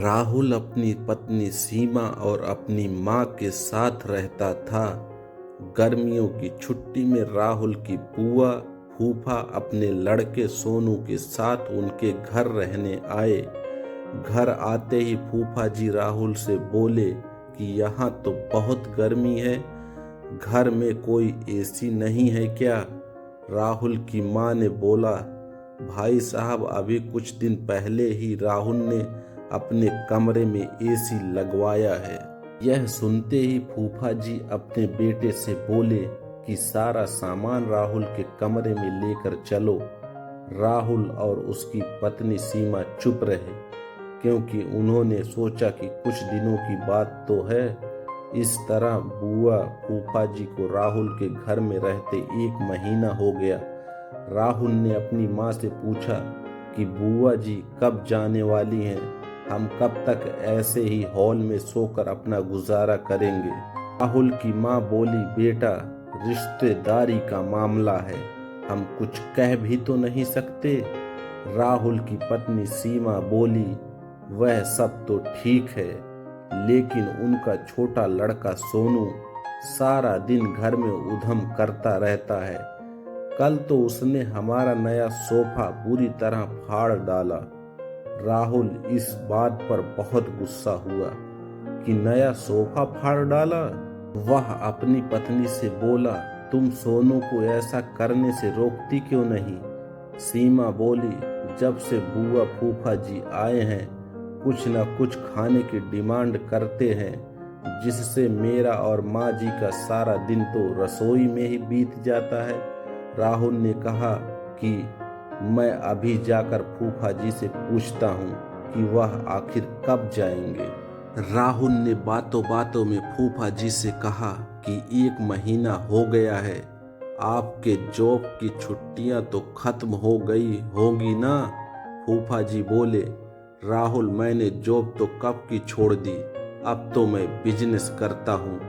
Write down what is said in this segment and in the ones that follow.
राहुल अपनी पत्नी सीमा और अपनी माँ के साथ रहता था। गर्मियों की छुट्टी में राहुल की बुआ फूफा अपने लड़के सोनू के साथ उनके घर रहने आए। घर आते ही फूफा जी राहुल से बोले कि यहाँ तो बहुत गर्मी है, घर में कोई एसी नहीं है क्या? राहुल की माँ ने बोला, भाई साहब अभी कुछ दिन पहले ही राहुल ने अपने कमरे में एसी लगवाया है। यह सुनते ही फूफा जी अपने बेटे से बोले कि सारा सामान राहुल के कमरे में लेकर चलो। राहुल और उसकी पत्नी सीमा चुप रहे, क्योंकि उन्होंने सोचा कि कुछ दिनों की बात तो है। इस तरह बुआ फूफा जी को राहुल के घर में रहते 1 महीना हो गया। राहुल ने अपनी माँ से पूछा कि बुआ जी कब जाने वाली हैं? हम कब तक ऐसे ही हॉल में सोकर अपना गुजारा करेंगे? राहुल की माँ बोली, बेटा रिश्तेदारी का मामला है, हम कुछ कह भी तो नहीं सकते। राहुल की पत्नी सीमा बोली, वह सब तो ठीक है, लेकिन उनका छोटा लड़का सोनू सारा दिन घर में उधम करता रहता है। कल तो उसने हमारा नया सोफा बुरी तरह फाड़ डाला। राहुल इस बात पर बहुत गुस्सा हुआ कि नया सोफा फाड़ डाला। वह अपनी पत्नी से बोला, तुम सोनू को ऐसा करने से रोकती क्यों नहीं? सीमा बोली, जब से बुआ फूफा जी आए हैं कुछ न कुछ खाने की डिमांड करते हैं, जिससे मेरा और माँ जी का सारा दिन तो रसोई में ही बीत जाता है। राहुल ने कहा कि मैं अभी जाकर फूफा जी से पूछता हूँ कि वह आखिर कब जाएंगे। राहुल ने बातों बातों में फूफा जी से कहा कि 1 महीना हो गया है, आपके जॉब की छुट्टियां तो खत्म हो गई होगी ना? फूफा जी बोले, राहुल मैंने जॉब तो कब की छोड़ दी, अब तो मैं बिजनेस करता हूँ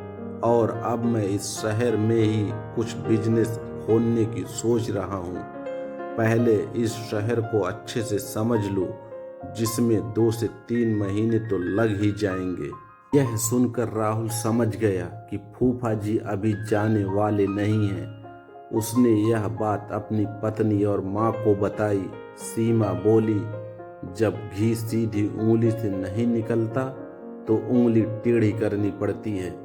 और अब मैं इस शहर में ही कुछ बिजनेस खोलने की सोच रहा हूँ। पहले इस शहर को अच्छे से समझ लो, जिसमें 2 से 3 महीने तो लग ही जाएंगे। यह सुनकर राहुल समझ गया कि फूफा जी अभी जाने वाले नहीं हैं। उसने यह बात अपनी पत्नी और माँ को बताई। सीमा बोली, जब घी सीधी उंगली से नहीं निकलता तो उंगली टेढ़ी करनी पड़ती है।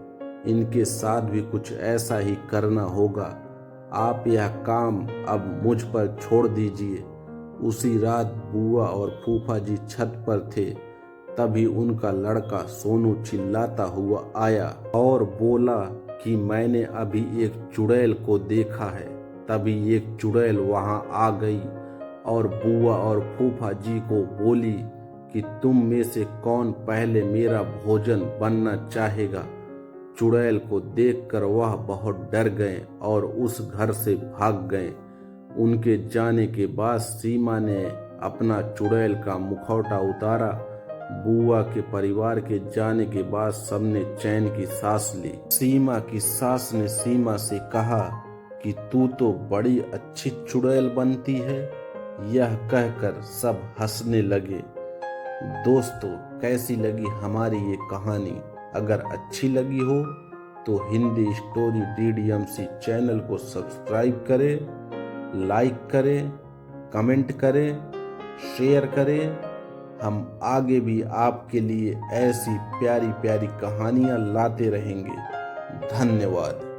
इनके साथ भी कुछ ऐसा ही करना होगा। आप यह काम अब मुझ पर छोड़ दीजिए। उसी रात बुआ और फूफा जी छत पर थे, तभी उनका लड़का सोनू चिल्लाता हुआ आया और बोला कि मैंने अभी एक चुड़ैल को देखा है। तभी एक चुड़ैल वहां आ गई और बुआ और फूफा जी को बोली कि तुम में से कौन पहले मेरा भोजन बनना चाहेगा। चुड़ैल को देखकर वह बहुत डर गए और उस घर से भाग गए। उनके जाने के बाद सीमा ने अपना चुड़ैल का मुखौटा उतारा। बुआ के परिवार के जाने के बाद सबने चैन की सांस ली। सीमा की सास ने सीमा से कहा कि तू तो बड़ी अच्छी चुड़ैल बनती है। यह कहकर सब हंसने लगे। दोस्तों, कैसी लगी हमारी ये कहानी? अगर अच्छी लगी हो तो हिंदी स्टोरी DDMC चैनल को सब्सक्राइब करें, लाइक करें, कमेंट करें, शेयर करें। हम आगे भी आपके लिए ऐसी प्यारी प्यारी कहानियाँ लाते रहेंगे। धन्यवाद।